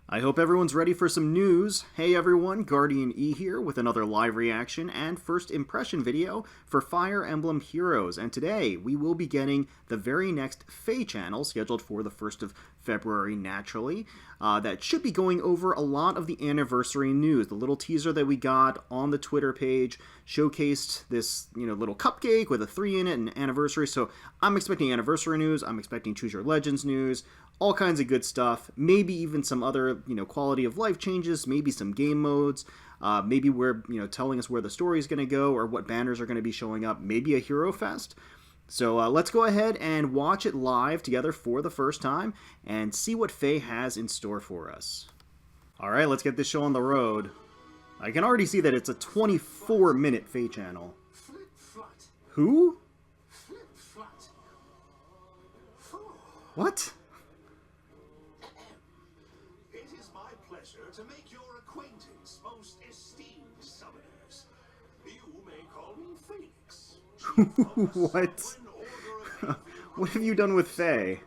I hope everyone's ready for some news. Hey everyone, GuardianE here with another live reaction and first impression video for Fire Emblem Heroes. And today we will be getting the very next FEH Channel, scheduled for the 1st of February naturally, that should be going over a lot of the anniversary news. The little teaser that we got on the Twitter page showcased this, little cupcake with a 3 in it and anniversary. So I'm expecting anniversary news, I'm expecting Choose Your Legends news, all kinds of good stuff, maybe even some other, quality of life changes, maybe some game modes, maybe we're, telling us where the story is going to go or what banners are going to be showing up, maybe a Hero Fest. So let's go ahead and watch it live together for the first time and see what Fae has in store for us. Alright, let's get this show on the road. I can already see that it's a 24-minute Fae channel. Who? What? To make your acquaintance, most esteemed summoners. You may call me Phoenix. What? What have you done with Fae?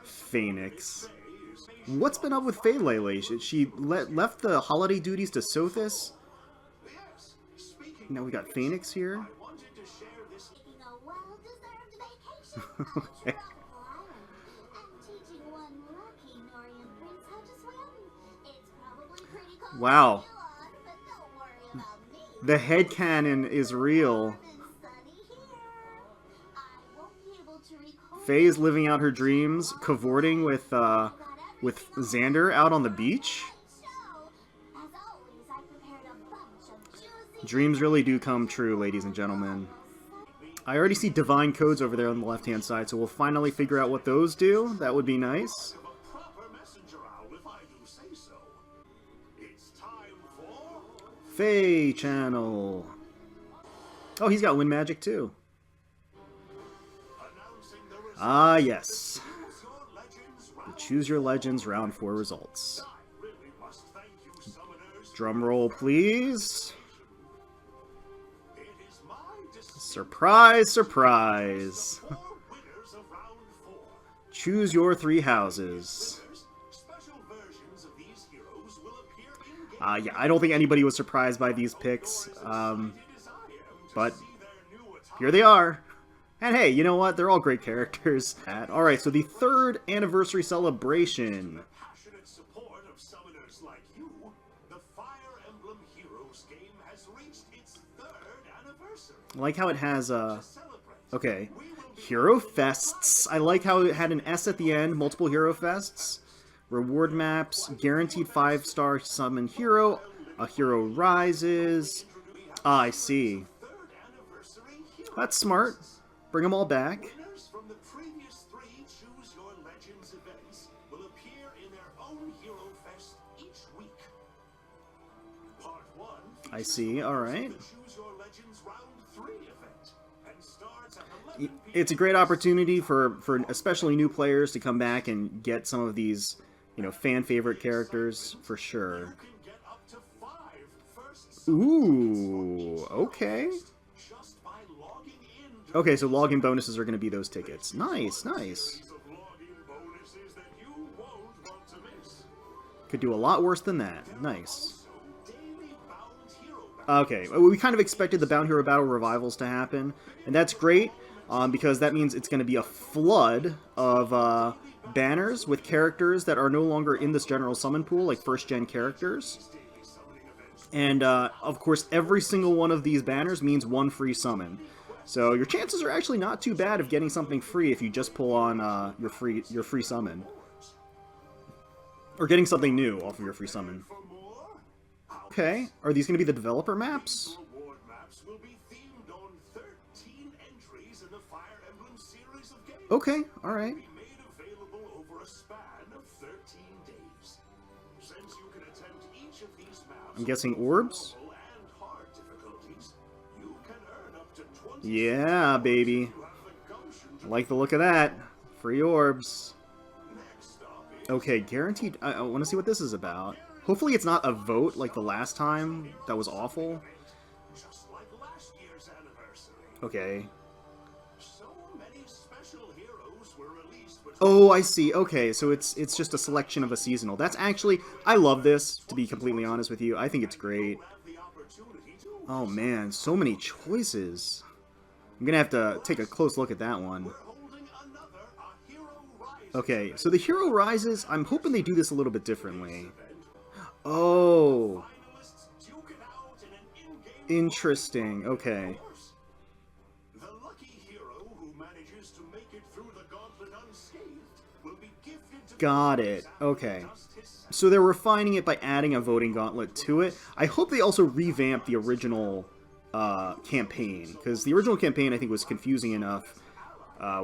Phoenix. What's been up with Fae lately? She left the holiday duties to Sothis? Now we got Phoenix here. Okay. Wow. The headcanon is real. Faye is living out her dreams, cavorting with Xander out on the beach. Dreams really do come true, ladies and gentlemen. I already see divine codes over there on the left-hand side, so we'll finally figure out what those do. That would be nice. FEH Channel. Oh, he's got wind magic too. Ah, yes. The Choose Your Legends round 4 results. Drum roll, please. Surprise, surprise. Choose your 3 houses. Yeah, I don't think anybody was surprised by these picks, but here they are. And hey, you know what? They're all great characters. Alright, so the 3rd anniversary celebration. I like how it has, okay, Hero Fests. I like how it had an S at the end, multiple Hero Fests. Reward maps, guaranteed 5-star summon hero, a hero rises. Ah, I see. That's smart. Bring them all back. I see, alright. It's a great opportunity for especially new players to come back and get some of these fan favorite characters for sure. Ooh, okay. Okay, so login bonuses are going to be those tickets. Nice, nice. Could do a lot worse than that. Nice. Okay, we kind of expected the Bound Hero Battle Revivals to happen, and that's great, because that means it's going to be a flood of banners with characters that are no longer in this general summon pool, like first-gen characters. And, of course, every single one of these banners means 1 free summon. So your chances are actually not too bad of getting something free if you just pull on your free summon. Or getting something new off of your free summon. Okay, are these going to be the developer maps? Okay, alright. I'm guessing orbs? Yeah, baby. I like the look of that. Free orbs. Okay, guaranteed. I want to see what this is about. Hopefully it's not a vote like the last time. That was awful. Okay. Oh, I see. Okay, so it's just a selection of a seasonal. That's actually, I love this, to be completely honest with you. I think it's great. Oh man, so many choices. I'm gonna have to take a close look at that one. Okay, so the Hero Rises, I'm hoping they do this a little bit differently. Oh, interesting. Okay. The lucky hero who manages to make it through the gauntlet unscathed will be gifted to Got it. Okay. So they're refining it by adding a voting gauntlet to it. I hope they also revamp the original campaign, because the original campaign I think was confusing enough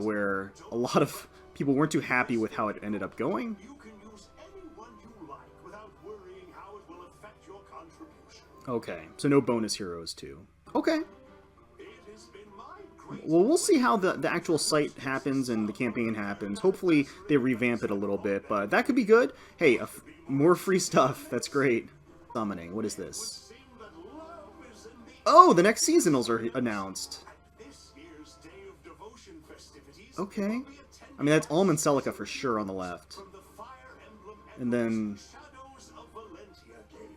where a lot of people weren't too happy with how it ended up going. You can use anyone you like without worrying how it will affect your contribution. Okay, so no bonus heroes too. Okay. It has been my great Well, we'll see how the actual site happens and the campaign happens. Hopefully they revamp it a little bit, but that could be good. Hey, more free stuff. That's great. Summoning. What is this? seem that love is in the Oh, the next seasonals are announced. this year's Day of Devotion festivities. Okay. will be attended I mean, that's Almond Celica for sure on the left. from the Fire Emblem And then, Shadows of Valentia game.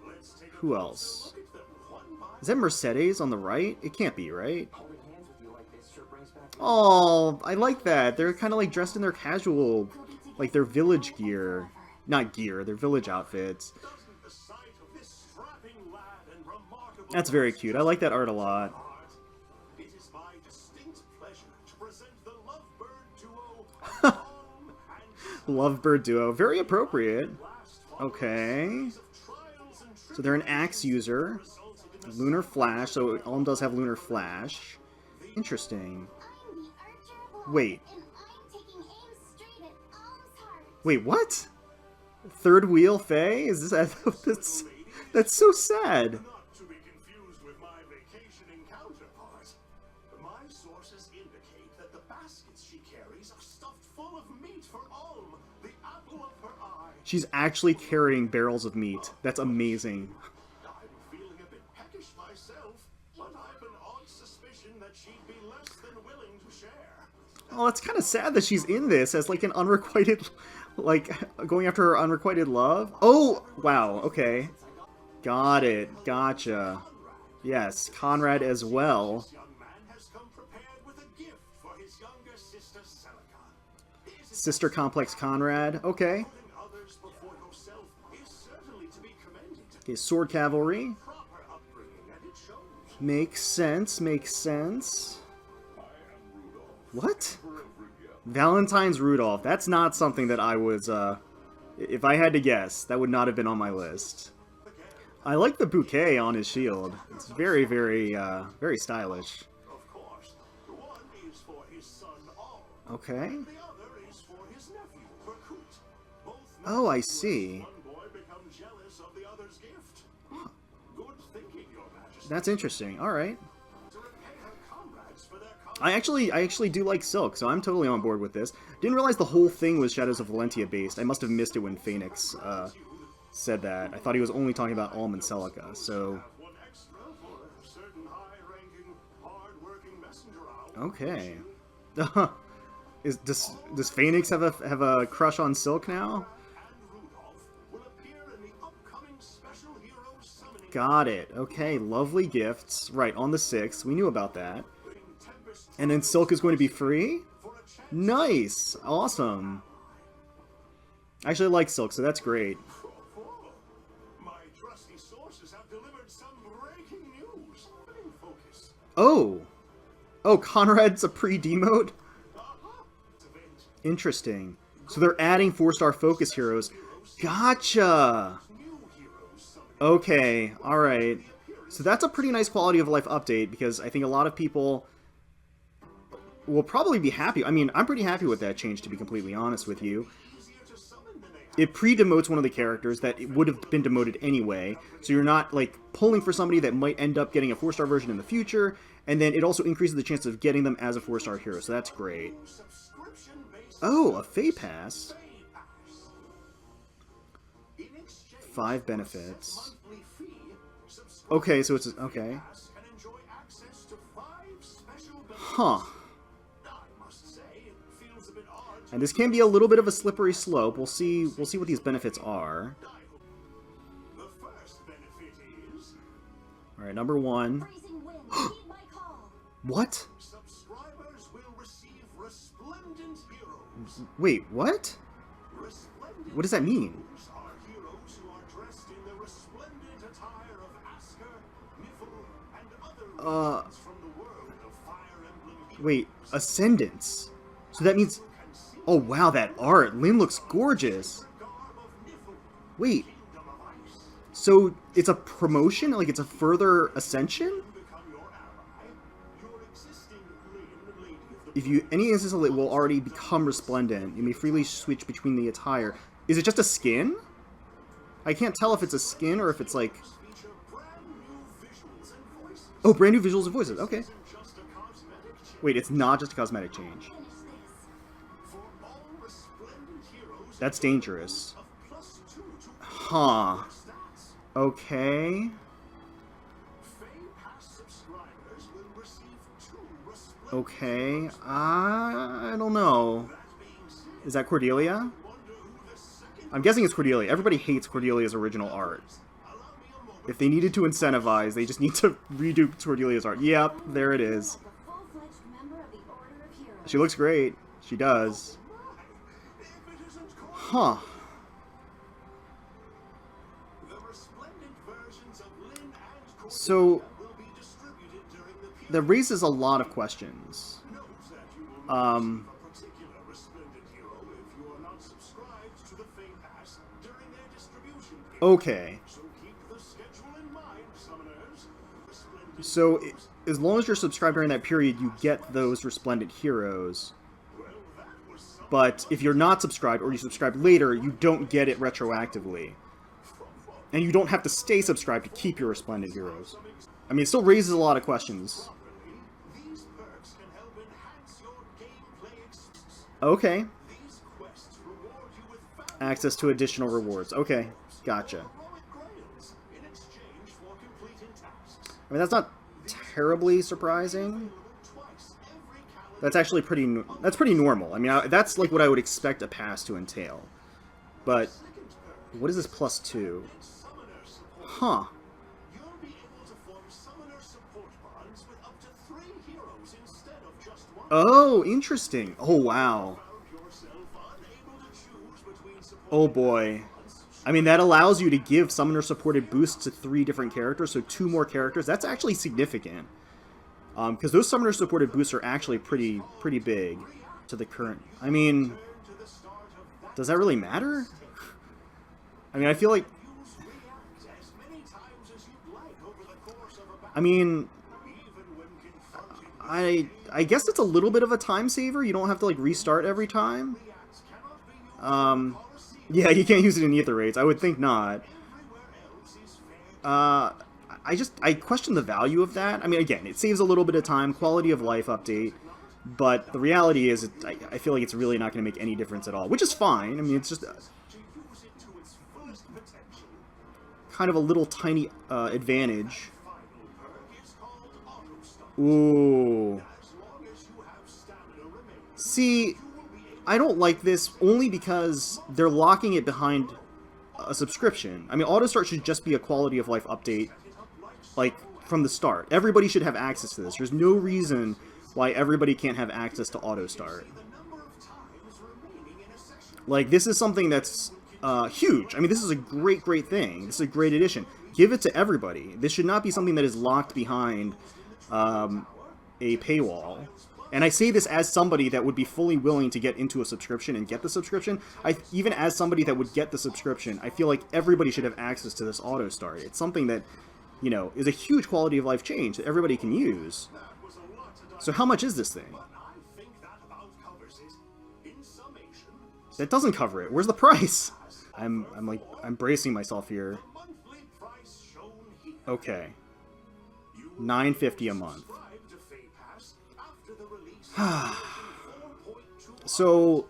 Let's take a who closer else? look at them one by Is that Mercedes on the right? It can't be, right? Holding hands with you like this sure brings back Oh, I like that. They're kind of like dressed in their casual, like their village gear. Not gear, their village outfits. doesn't the sight of this strapping lad and remarkable That's very cute. I like that art a lot. art. It is my distinct pleasure to present the Lovebird duo of Alm and Lovebird duo. Very appropriate. last Okay. of trials and So they're an axe user. resulted in a Lunar Flash. So Alm does have Lunar Flash. Interesting. I'm the archer of Wait. and I'm taking aim straight at Alm's heart. Wait, what? Third wheel Fae? Is this that's so sad. not to be confused with my vacationing counterpart. My sources indicate that the baskets she carries are stuffed full of meat for Alm, the apple of her eye. She's actually carrying barrels of meat. That's amazing. I'm feeling a bit peckish myself, but I've an odd suspicion that she'd be less than willing to share. Oh, it's kind of sad that she's in this as like an unrequited, like going after her unrequited love. Oh, wow. Okay, got it. Gotcha. Yes, Conrad as well. This young man has come prepared with a gift for his younger sister Celica. His Sister Complex Conrad. Okay. helping others before yourself is certainly to be commended. Okay, Sword Cavalry. Proper upbringing, and it shows. Makes sense. Makes sense. What? Valentine's Rudolph. That's not something that I was, if I had to guess, that would not have been on my list. I like the bouquet on his shield. It's very, very, very stylish. Of course, the one is for his son Alm, Okay. the other is for his nephew Berkut. Both Oh, I members see. of one boy become jealous of the other's gift. Good thinking, Your Majesty. That's interesting. All right. To repay her comrades for their I actually do like Silk, so I'm totally on board with this. Didn't realize the whole thing was Shadows of Valentia based. I must have missed it when Phoenix said that. I thought he was only talking about Alm and Celica. So one extra for a certain high-ranking, hard-working messenger owl. okay. Does Phoenix have a crush on Silk now? And Rudolph will appear in the upcoming Special Heroes Summoning Got it. Okay, lovely gifts. Right, on the 6th. We knew about that. Tempest And then Silk is going to be free? for a chance. Nice! Awesome. Actually, I like Silk, so that's great. My trusty sources have delivered some breaking news. In focus. Oh! Oh, Conrad's a pre-demote? Event. Interesting. So they're adding 4-star focus heroes. Gotcha! New heroes summoning. Okay, alright. So that's a pretty nice quality of life update, because I think a lot of people will probably be happy. I mean, I'm pretty happy with that change, to be completely honest with you. Easier to summon than they It pre-demotes one of the characters that it would have been demoted anyway, so you're not, like, pulling for somebody that might end up getting a 4-star version in the future, and then it also increases the chance of getting them as a 4-star hero, so that's great. subscription-based Oh, a Fae Pass. Feh Pass. In exchange 5 benefits. monthly fee, subscribers Okay, so it's... okay. Pass can enjoy access to 5 special benefits. Huh. I must say, it feels a bit odd And this can be a little bit of a slippery slope. We'll see what these benefits are. The first benefit is Alright, number 1. Freezing wind, heed my call. What? subscribers will receive resplendent heroes. Wait, what? Resplendent What does that mean? heroes are heroes who are dressed in the resplendent attire of Asker, Nifl, and other regions from the world of Fire Emblem Heroes. Wait, Ascendants. So that means... Oh wow, that art! Lynn looks gorgeous! Garb of Nifl, Wait, Kingdom of Ice. so it's a promotion? Like it's a further ascension? Become your ally. Your existing Lyn, Lady of the If you any instance of it will already become resplendent, you may freely switch between the attire. Is it just a skin? I can't tell if it's a skin or if it's like... feature brand new visuals and voices. Oh, brand new visuals and voices, okay. Isn't just a cosmetic change. Wait, it's not just a cosmetic change. Finish this. For all resplendent heroes That's dangerous. of +2 to Huh. stats. Okay. Feh Pass subscribers will receive 2 resplendent Okay. I don't know. That being said, Is that Cordelia? wonder who the second I'm guessing it's Cordelia. Everybody hates Cordelia's original art. allow me a moment. If they needed to incentivize, they just need to redo Cordelia's art. Yep, there it is. Like a full-fledged member of the Order of Heroes. She looks great. She does. If it isn't called Huh. the resplendent versions of Lyn and Cordelia So, will be distributed during the period. that raises a lot of questions. Note that you will not Um, receive a particular resplendent hero if you are not subscribed to the Fae Pass during their distribution period. Okay. So keep the schedule in mind, summoners. Resplendent So, heroes. as long as you're subscribed during that period, you get those resplendent heroes. Well, that was something But if you're not subscribed or you subscribe later, you don't get it retroactively. And you don't have to stay subscribed to keep your resplendent heroes. I mean, it still raises a lot of questions. these perks can help enhance your gameplay experience. Okay. These quests reward you with valuable Access to additional rewards. Okay. Gotcha. heroic grails in exchange for completing tasks. I mean, that's not terribly surprising. Available twice every calendar. That's actually that's pretty normal. I mean, that's like what I would expect a pass to entail. But Second perk, what is this +2? summoner support. Huh. You'll be able to form summoner support bonds with up to 3 heroes instead of just one. Oh, interesting. Oh, wow. Found yourself unable to choose between support Oh, boy. I mean, that allows you to give summoner-supported boosts to 3 different characters, so 2 more characters. That's actually significant. Because those summoner-supported boosts are actually pretty big to the current... I mean, to the start of that. does that really matter? I mean, I feel like... Use react as many times as you'd like over the course of a battle. I mean, Even when confronted with I guess it's a little bit of a time saver. You don't have to, like, restart every time. reacts cannot be used Um, yeah, you can't use it in ether raids. I would think not. everywhere else is fair. I question the value of that. I mean, again, it saves a little bit of time, quality of life update, but the reality is, I feel like it's really not going to make any difference at all, which is fine. I mean, it's just To use it to its fullest potential. kind of a little tiny advantage. Final perk is called auto stop. Ooh. As long as you have stamina remaining, See, I don't like this only because they're locking it behind a subscription. I mean, auto start should just be a quality of life update, like, from the start. Everybody should have access to this. There's no reason why everybody can't have access to auto start. the number of times remaining in a session. Like, this is something that's huge. I mean, this is a great thing. This is a great addition. Give it to everybody. This should not be something that is locked behind a paywall. And I say this as somebody that would be fully willing to get into a subscription and get the subscription. Even as somebody that would get the subscription, I feel like everybody should have access to this auto start. It's something that, you know, is a huge quality of life change that everybody can use. That was a lot to digest, So how much is this thing? but I think that about covers it. In summation, That doesn't cover it. Where's the price? I'm bracing myself here. the monthly price shown here. Okay. You will $9.50 a month. subscribe to Fae Pass after the release of version 4.2, So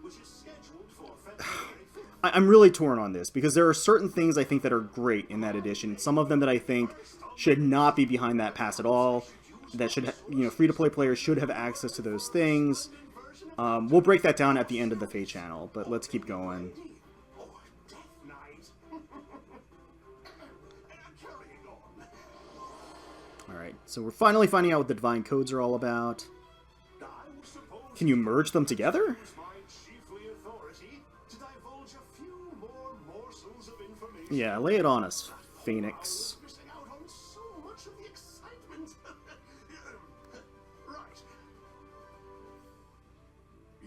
which is scheduled for February 5th. I'm really torn on this because there are certain things I think that are great in that edition. Some of them that I think should not be behind that pass at all. That should, you know, free-to-play players should have access to those things. Version We'll break that down at the end of the FEH Channel, but let's keep going. Or Death Knight. Carrying on. Alright, so we're finally finding out what the Divine Codes are all about. I suppose Can you merge them together? it's my chiefly authority to divulge a few more morsels of information. Yeah, lay it on us, Phoenix. I was missing out on so much of the excitement. Right.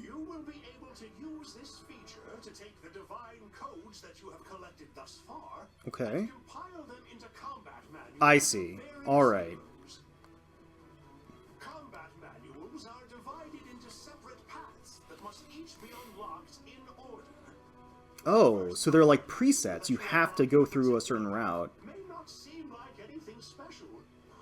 You will be able to use this feature to take the divine codes that you have collected thus far Okay. and compile them into combat manuals. I see. Alright. Combat manuals are divided into separate paths that must each be unlocked in order. Oh, so they're like presets. You have to go through a certain route. May not seem like anything special,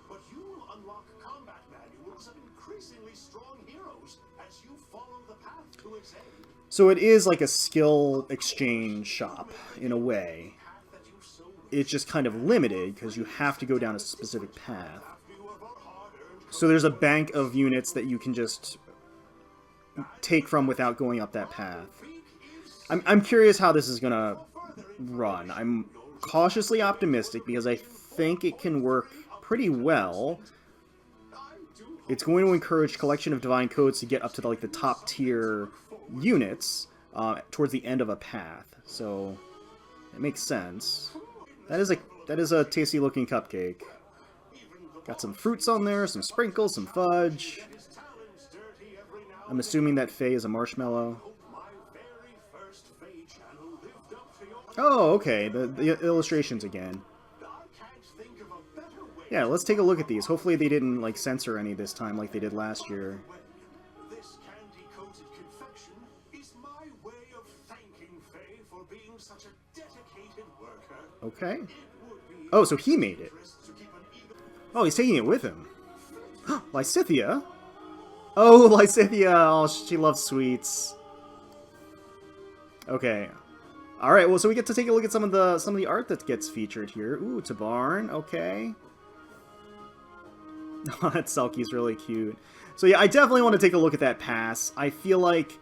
but you will unlock combat manuals of increasingly strong heroes as you follow the path to its end. So it is like a skill exchange shop, in a way. Path that you so It's just kind of limited, because you have to go down a specific path. after you have hard-earned So there's a bank of units that you can just take from without going up that path. I'm curious how this is gonna run. I'm cautiously optimistic because I think it can work pretty well. It's going to encourage collection of divine codes to get up to the, like the top tier units towards the end of a path. So it makes sense. That is a tasty looking cupcake. Got some fruits on there, some sprinkles, some fudge. his talons dirty every now I'm assuming that Fae is a marshmallow. my very first FEH Channel lived up to your... Oh, okay. The illustrations again. I can't think of a better way Yeah, let's take a look at these. Hopefully they didn't like censor any this time like they did last year. This candy-coated confection is my way of thanking Faye for being such a dedicated worker. Okay. It would be Oh, so he made it. to keep an eagle... Oh, he's taking it with him. Lysithea? Oh, Lysithea! Oh, she loves sweets. Okay. Alright, well, so we get to take a look at some of the art that gets featured here. Ooh, it's a barn. Okay. Oh, that Selkie's really cute. So yeah, I definitely want to take a look at that pass. I feel like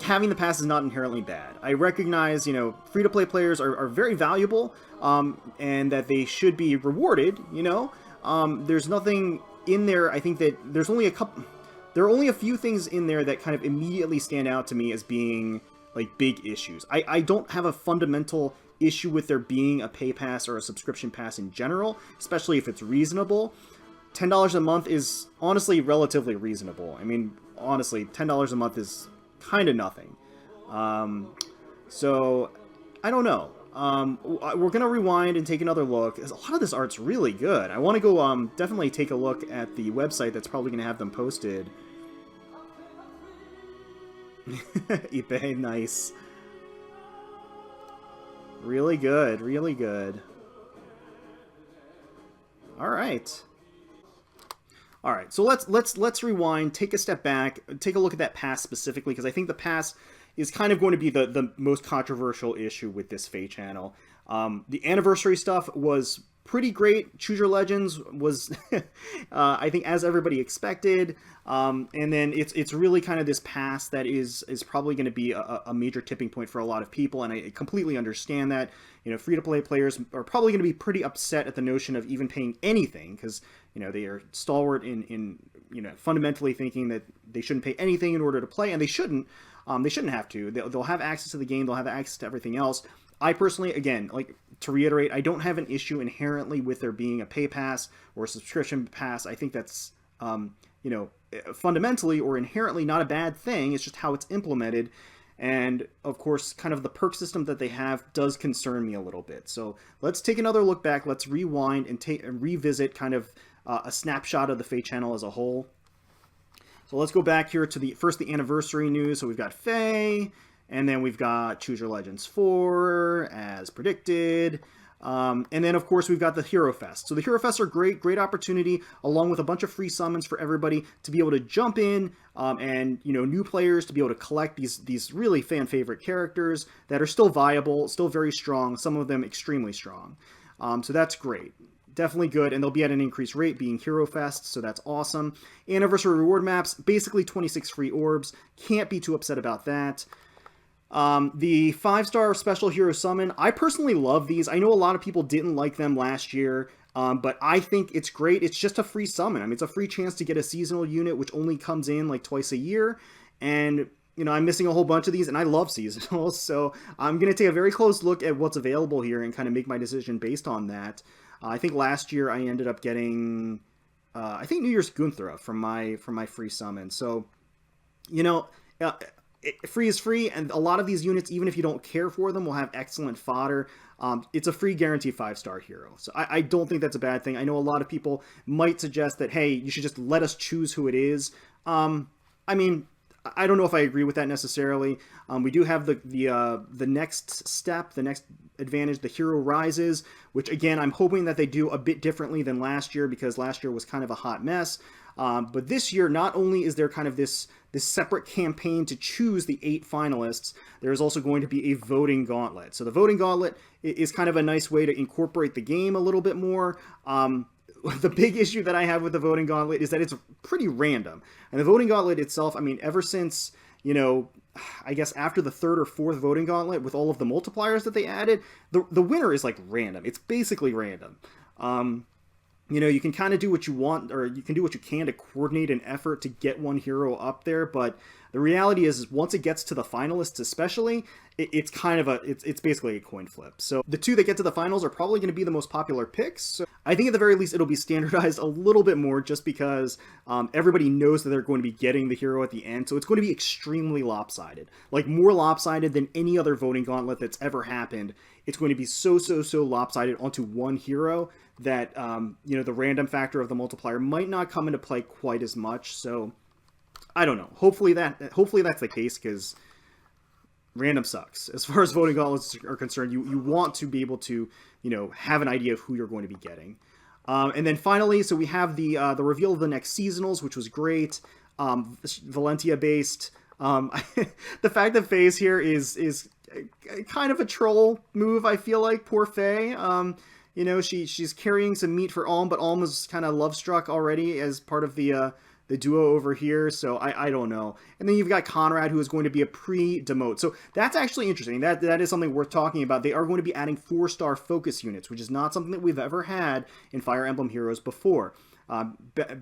having the pass is not inherently bad. I recognize, you know, free-to-play players are very valuable, and that they should be rewarded, you know? There's nothing in there, I think that there's only there are only a few things in there that kind of immediately stand out to me as being, like, big issues. I don't have a fundamental issue with there being a pay pass or a subscription pass in general, especially if it's reasonable. $10 a month is honestly relatively reasonable. I mean, honestly, $10 a month is kind of nothing. So, I don't know. We're going to rewind and take another look. A lot of this art's really good. I want to go definitely take a look at the website that's probably going to have them posted. eBay, nice. Really good, really good. Alright. Alright, so let's rewind, take a step back, take a look at that pass specifically, because I think the pass is kind of going to be the most controversial issue with this FEH Channel. The anniversary stuff was pretty great. Choose Your Legends was, I think, as everybody expected. And then it's really kind of this pass that is probably going to be a major tipping point for a lot of people, and I completely understand that. You know, free-to-play players are probably going to be pretty upset at the notion of even paying anything, because, you know, they are stalwart in you know, fundamentally thinking that they shouldn't pay anything in order to play, and they shouldn't. They shouldn't have to. They'll have access to the game. They'll have access to everything else. I personally, again, like to reiterate, I don't have an issue inherently with there being a pay pass or a subscription pass. I think that's, you know, fundamentally or inherently not a bad thing. It's just how it's implemented. And, of course, kind of the perk system that they have does concern me a little bit. So let's take another look back. Let's rewind and revisit kind of a snapshot of the FEH Channel as a whole. So let's go back here to the anniversary news. So we've got Fae, and then we've got Choose Your Legends 4, as predicted. And then, of course, we've got the Hero Fest. So the Hero Fests are great opportunity, along with a bunch of free summons for everybody to be able to jump in, and, you know, new players to be able to collect these really fan-favorite characters that are still viable, still very strong, some of them extremely strong. So that's great. definitely good, and they'll be at an increased rate, being Hero Fest, so that's awesome. Anniversary reward maps, basically 26 free orbs. Can't be too upset about that. The 5-star special hero summon, I personally love these. I know a lot of people didn't like them last year, but I think it's great. It's just a free summon. I mean, it's a free chance to get a seasonal unit, which only comes in like twice a year, and you know, I'm missing a whole bunch of these, and I love seasonals, so I'm going to take a very close look at what's available here and kind of make my decision based on that. I think last year I ended up getting, I think New Year's Gunthra from my free summon. So, you know, free is free, and a lot of these units, even if you don't care for them, will have excellent fodder. It's a free guaranteed 5-star hero. So I don't think that's a bad thing. I know a lot of people might suggest that, hey, you should just let us choose who it is. I mean, I don't know if I agree with that necessarily. We do have the next step, the next advantage, the Hero Rises, which again, I'm hoping that they do a bit differently than last year, because last year was kind of a hot mess. But this year, not only is there kind of this separate campaign to choose the 8 finalists, there's also going to be a voting gauntlet. So the voting gauntlet is kind of a nice way to incorporate the game a little bit more. The big issue that I have with the voting gauntlet is that it's pretty random. And the voting gauntlet itself, I mean, ever since, you know, I guess after the 3rd or 4th voting gauntlet, with all of the multipliers that they added, the winner is like random. It's basically random. You know, you can kind of do what you want, or you can do what you can to coordinate an effort to get one hero up there, but the reality is once it gets to the finalists especially, it's kind of it's basically a coin flip. So the 2 that get to the finals are probably going to be the most popular picks. So I think at the very least it'll be standardized a little bit more, just because everybody knows that they're going to be getting the hero at the end. So it's going to be extremely lopsided, like more lopsided than any other voting gauntlet that's ever happened. It's going to be so lopsided onto one hero that, you know, the random factor of the multiplier might not come into play quite as much. So I don't know. Hopefully that's the case, because random sucks. As far as voting gauntlets are concerned, you want to be able to, you know, have an idea of who you're going to be getting. And then finally, so we have the reveal of the next seasonals, which was great. Valentia based. The fact that Fae's here is kind of a troll move, I feel like. Poor Fae. You know, she's carrying some meat for Alm, but Alm was kind of love-struck already as part of the duo over here, so I don't know. And then you've got Conrad, who is going to be a pre-demote. So that's actually interesting. That is something worth talking about. They are going to be adding 4-star focus units, which is not something that we've ever had in Fire Emblem Heroes before.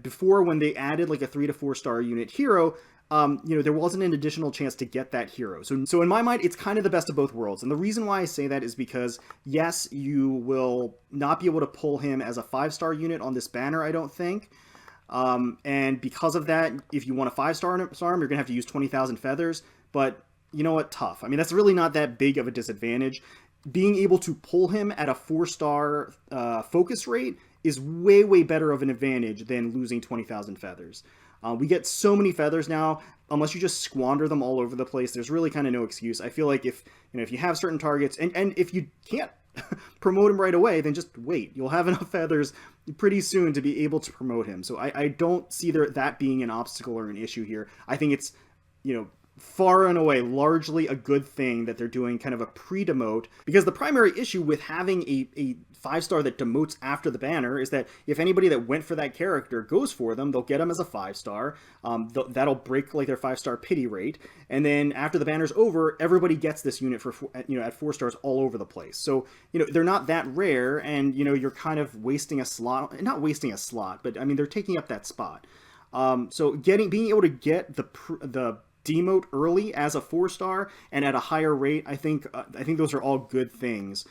Before, when they added like a 3 to 4-star unit hero, you know, there wasn't an additional chance to get that hero. So in my mind, it's kind of the best of both worlds. And the reason why I say that is because, yes, you will not be able to pull him as a 5-star unit on this banner, I don't think. And because of that, if you want a 5-star arm, you're going to have to use 20,000 feathers. But you know what? Tough. I mean, that's really not that big of a disadvantage. Being able to pull him at a 4-star focus rate is way better of an advantage than losing 20,000 feathers. We get so many feathers now, unless you just squander them all over the place, there's really kind of no excuse. I feel like if you have certain targets, and if you can't promote him right away, then just wait. You'll have enough feathers pretty soon to be able to promote him. So I don't see that being an obstacle or an issue here. I think it's, you know, far and away largely a good thing that they're doing kind of a pre-demote, because the primary issue with having a 5-star that demotes after the banner is that if anybody that went for that character goes for them, they'll get them as a 5-star. That'll break like their 5-star pity rate, and then after the banner's over, everybody gets this unit for, you know, at 4 stars all over the place. So, you know, they're not that rare, and you know, you're kind of wasting a slot. Not wasting a slot, but I mean, they're taking up that spot. So being able to get the demote early as a 4-star and at a higher rate, I think those are all good things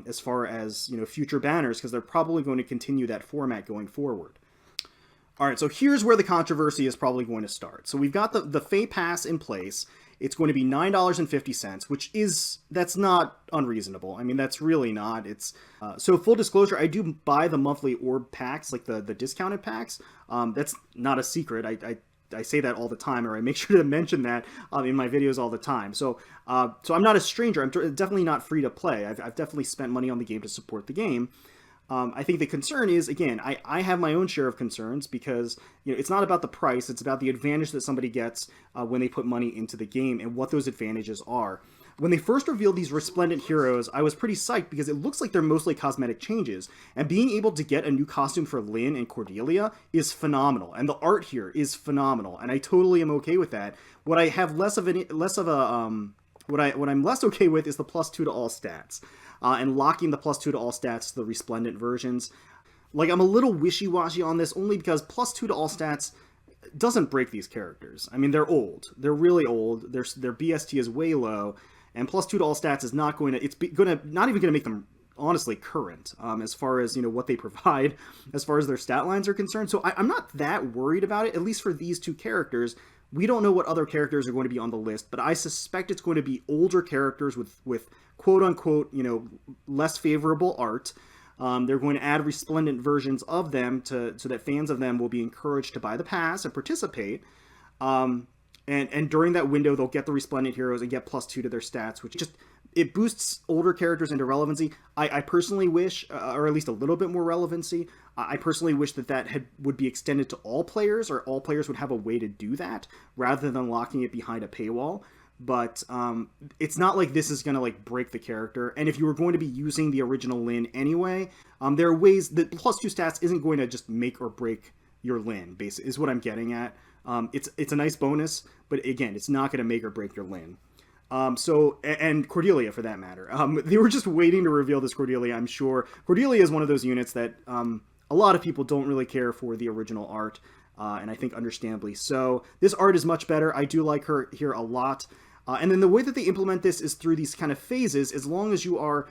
as far as, you know, future banners, because they're probably going to continue that format going forward. All right, so here's where the controversy is probably going to start. So we've got the Fae Pass in place. It's going to be $9.50, that's not unreasonable. I mean, that's really not. It's so full disclosure, I do buy the monthly orb packs, like the discounted packs. That's not a secret. I say that all the time, or I make sure to mention that in my videos all the time. So I'm not a stranger. I'm definitely not free to play. I've definitely spent money on the game to support the game. I think the concern is, again, I have my own share of concerns, because, you know, it's not about the price, it's about the advantage that somebody gets when they put money into the game and what those advantages are. When they first revealed these resplendent heroes, I was pretty psyched because it looks like they're mostly cosmetic changes, and being able to get a new costume for Lynn and Cordelia is phenomenal, and the art here is phenomenal, and I totally am okay with that. What I have what I'm less okay with is the +2 to all stats, and locking the +2 to all stats to the resplendent versions. Like, I'm a little wishy-washy on this only because +2 to all stats doesn't break these characters. I mean, they're old. They're really old. Their BST is way low, and +2 to all stats is not going to, not even going to make them, honestly, current, as far as, what they provide, as far as their stat lines are concerned. So I'm not that worried about it, at least for these two characters. We don't know what other characters are going to be on the list, but I suspect it's going to be older characters with quote-unquote, less favorable art. They're going to add resplendent versions of them so that fans of them will be encouraged to buy the pass and participate. And during that window, they'll get the resplendent heroes and get +2 to their stats, which it boosts older characters into relevancy. I personally wish, or at least a little bit more relevancy, I personally wish that would be extended to all players, or all players would have a way to do that, rather than locking it behind a paywall. But it's not like this is going to break the character. And if you were going to be using the original Lyn anyway, there are ways that +2 stats isn't going to just make or break your Lyn, basically, is what I'm getting at. It's a nice bonus, but again, it's not going to make or break your Lyn. And Cordelia, for that matter. They were just waiting to reveal this Cordelia, I'm sure. Cordelia is one of those units that a lot of people don't really care for the original art, and I think understandably so. This art is much better. I do like her here a lot. And then the way that they implement this is through these kind of phases. As long as you are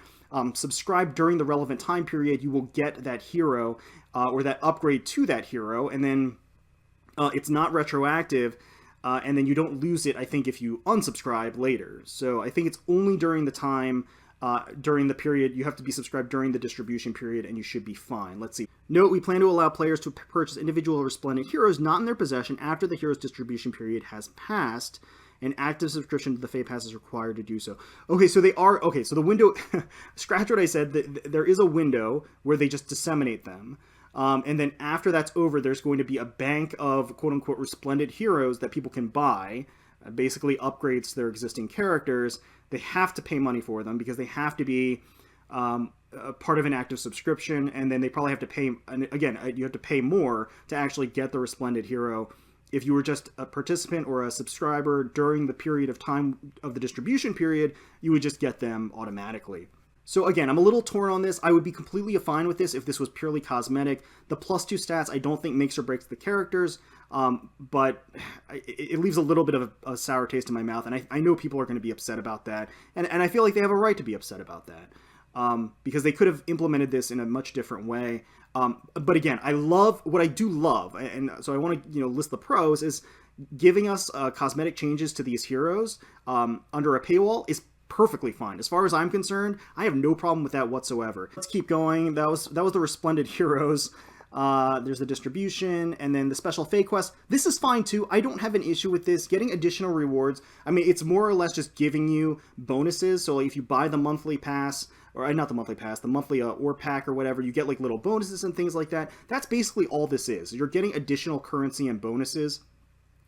subscribed during the relevant time period, you will get that hero, or that upgrade to that hero, and then it's not retroactive, and then you don't lose it, I think, if you unsubscribe later. So I think it's only during the time, during the period, you have to be subscribed during the distribution period, and you should be fine. Let's see. Note, we plan to allow players to purchase individual resplendent heroes not in their possession after the hero's distribution period has passed. An active subscription to the Fae Pass is required to do so. Okay, so so the window, scratch what I said, there is a window where they just disseminate them. And then after that's over, there's going to be a bank of quote-unquote resplendent heroes that people can buy, basically upgrades to their existing characters. They have to pay money for them because they have to be a part of an active subscription, and then they probably have to pay, and again, you have to pay more to actually get the resplendent hero. If you were just a participant or a subscriber during the period of time of the distribution period, you would just get them automatically. So again, I'm a little torn on this. I would be completely fine with this if this was purely cosmetic. The +2 stats I don't think makes or breaks the characters, but it leaves a little bit of a sour taste in my mouth, and I know people are going to be upset about that, and I feel like they have a right to be upset about that, because they could have implemented this in a much different way. But again, what I do love, and so I want to list the pros, is giving us cosmetic changes to these heroes under a paywall is perfectly fine. As far as I'm concerned, I have no problem with that whatsoever. Let's keep going. That was the resplendent heroes. There's the distribution, and then the special Fae quest. This is fine too. I don't have an issue with this. Getting additional rewards, I mean, it's more or less just giving you bonuses. So if you buy the monthly pass, or not the monthly pass, the monthly ore pack or whatever, you get little bonuses and things like that. That's basically all this is. You're getting additional currency and bonuses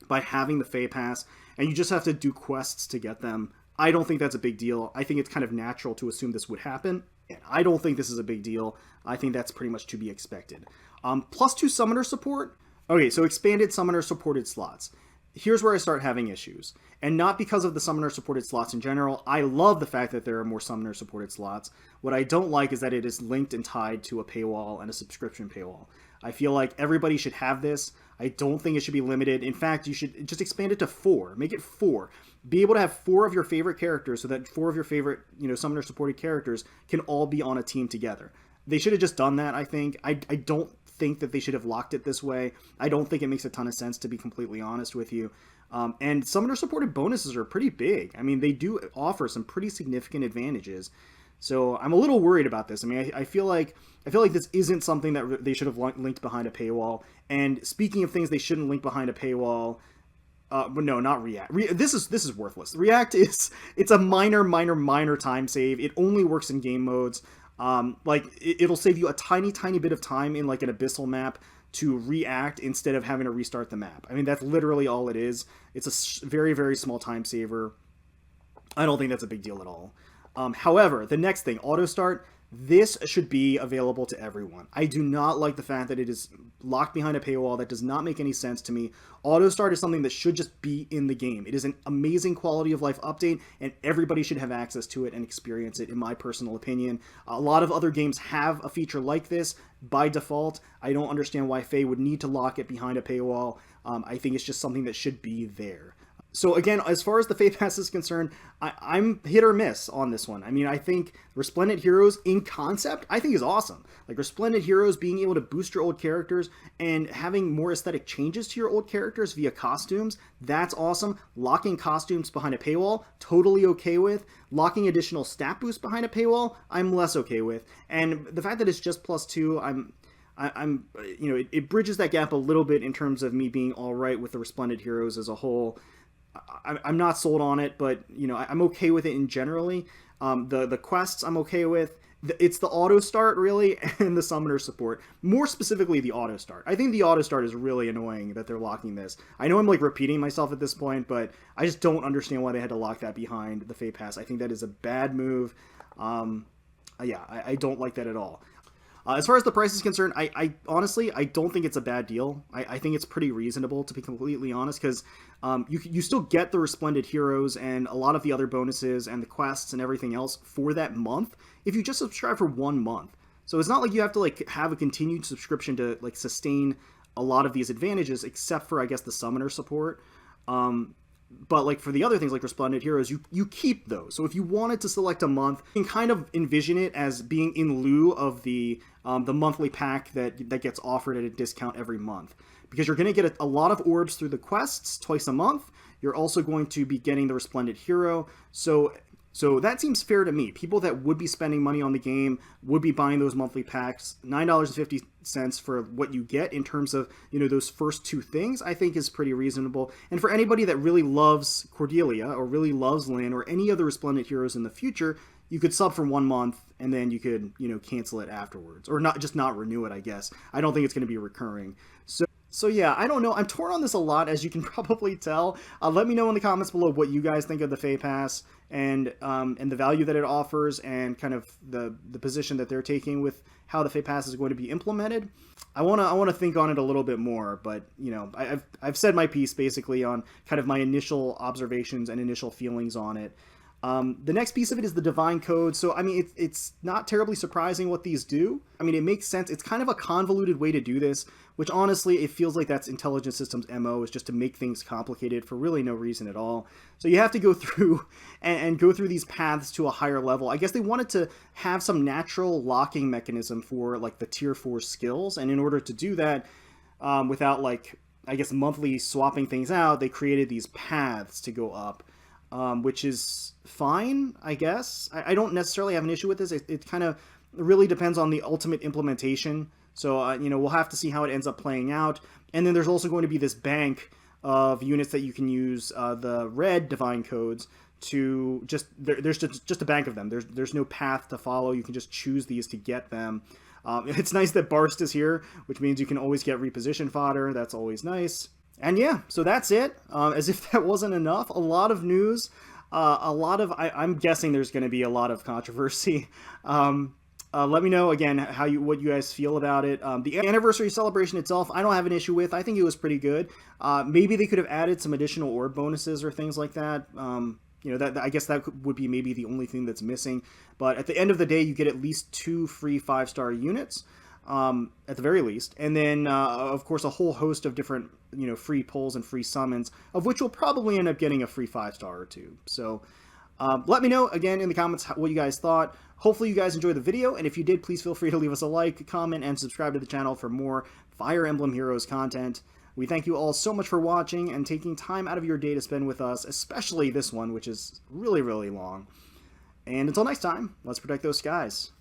by having the Fae Pass, and you just have to do quests to get them. I don't think that's a big deal. I think it's kind of natural to assume this would happen, and I don't think this is a big deal. I think that's pretty much to be expected. +2 summoner support. Okay, so expanded summoner supported slots. Here's where I start having issues. And not because of the summoner supported slots in general. I love the fact that there are more summoner supported slots. What I don't like is that it is linked and tied to a paywall and a subscription paywall. I feel like everybody should have this. I don't think it should be limited. In fact, you should just expand it to 4. Make it 4. Be able to have 4 of your favorite characters so that 4 of your favorite, summoner supported characters can all be on a team together. They should have just done that, I think. I don't think that they should have locked it this way. I don't think it makes a ton of sense, to be completely honest with you. And summoner supported bonuses are pretty big. I mean, they do offer some pretty significant advantages. So I'm a little worried about this. I mean, I feel like this isn't something that they should have linked behind a paywall. And speaking of things they shouldn't link behind a paywall, but no, not React. This is worthless. React it's a minor time save. It only works in game modes. It'll save you a tiny bit of time in an abyssal map to react instead of having to restart the map. I mean, that's literally all it is. It's a very, very small time saver. I don't think that's a big deal at all. However, the next thing, auto start, this should be available to everyone. I do not like the fact that it is locked behind a paywall. That does not make any sense to me. Auto start is something that should just be in the game. It is an amazing quality of life update, and everybody should have access to it and experience it, in my personal opinion. A lot of other games have a feature like this by default. I don't understand why Fae would need to lock it behind a paywall. I think it's just something that should be there. So again, as far as the Fae Pass is concerned, I'm hit or miss on this one. I mean, I think Resplendent Heroes in concept, I think is awesome. Like Resplendent Heroes being able to boost your old characters and having more aesthetic changes to your old characters via costumes, that's awesome. Locking costumes behind a paywall, totally okay with. Locking additional stat boosts behind a paywall, I'm less okay with. And the fact that it's just +2, I'm you know, it bridges that gap a little bit in terms of me being all right with the Resplendent Heroes as a whole. I'm not sold on it, but you know, I'm okay with it in generally. The quests I'm okay with. It's the auto start really, and the summoner support. More specifically, the auto start. I think the auto start is really annoying that they're locking this. I know I'm like repeating myself at this point, but I just don't understand why they had to lock that behind the Feh Pass. I think that is a bad move. Yeah, I don't like that at all. As far as the price is concerned, I honestly, I don't think it's a bad deal. I think it's pretty reasonable, to be completely honest, because you still get the Resplendent Heroes and a lot of the other bonuses and the quests and everything else for that month if you just subscribe for 1 month. So it's not like you have to like have a continued subscription to like sustain a lot of these advantages, except for, I guess, the summoner support. But like for the other things like Resplendent Heroes, you keep those. So if you wanted to select a month, you can kind of envision it as being in lieu of the monthly pack that gets offered at a discount every month. Because you're going to get a lot of orbs through the quests twice a month. You're also going to be getting the Resplendent Hero. So that seems fair to me. People that would be spending money on the game would be buying those monthly packs. $9.50 for what you get in terms of, you know, those first 2 things, I think is pretty reasonable. And for anybody that really loves Cordelia or really loves Lynn or any other Resplendent Heroes in the future, you could sub for 1 month and then you could, you know, cancel it afterwards, or not renew it, I guess. I don't think it's going to be recurring. So yeah, I don't know. I'm torn on this a lot, as you can probably tell. Let me know in the comments below what you guys think of the Feh Pass and the value that it offers, and kind of the position that they're taking with how the Feh Pass is going to be implemented. I wanna think on it a little bit more, but you know, I've said my piece basically on kind of my initial observations and initial feelings on it. The next piece of it is the Divine Code. So, I mean, it's not terribly surprising what these do. I mean, it makes sense. It's kind of a convoluted way to do this, which honestly, it feels like that's Intelligent Systems' MO, is just to make things complicated for really no reason at all. So you have to go through and go through these paths to a higher level. I guess they wanted to have some natural locking mechanism for like the tier 4 skills. And in order to do that, without like, I guess, monthly swapping things out, they created these paths to go up. Which is fine, I guess. I don't necessarily have an issue with this. It kind of really depends on the ultimate implementation. So, you know, we'll have to see how it ends up playing out. And then there's also going to be this bank of units that you can use, the red Divine Codes, to just... There's just a bank of them. There's no path to follow. You can just choose these to get them. It's nice that Barst is here, which means you can always get reposition fodder. That's always nice. And yeah, so that's it. As if that wasn't enough, a lot of news, I'm guessing there's going to be a lot of controversy. Let me know again what you guys feel about it. The anniversary celebration itself, I don't have an issue with. I think it was pretty good. Maybe they could have added some additional orb bonuses or things like that. You know, I guess that would be maybe the only thing that's missing. But at the end of the day, you get at least 2 free 5-star units. At the very least, and then of course a whole host of different, you know, free pulls and free summons, of which we'll probably end up getting a free 5-star or 2. So let me know again in the comments what you guys thought. Hopefully you guys enjoyed the video, and if you did, please feel free to leave us a like, comment, and subscribe to the channel for more Fire Emblem Heroes content. We thank you all so much for watching and taking time out of your day to spend with us, especially this one, which is really, really long. And until next time, let's protect those skies.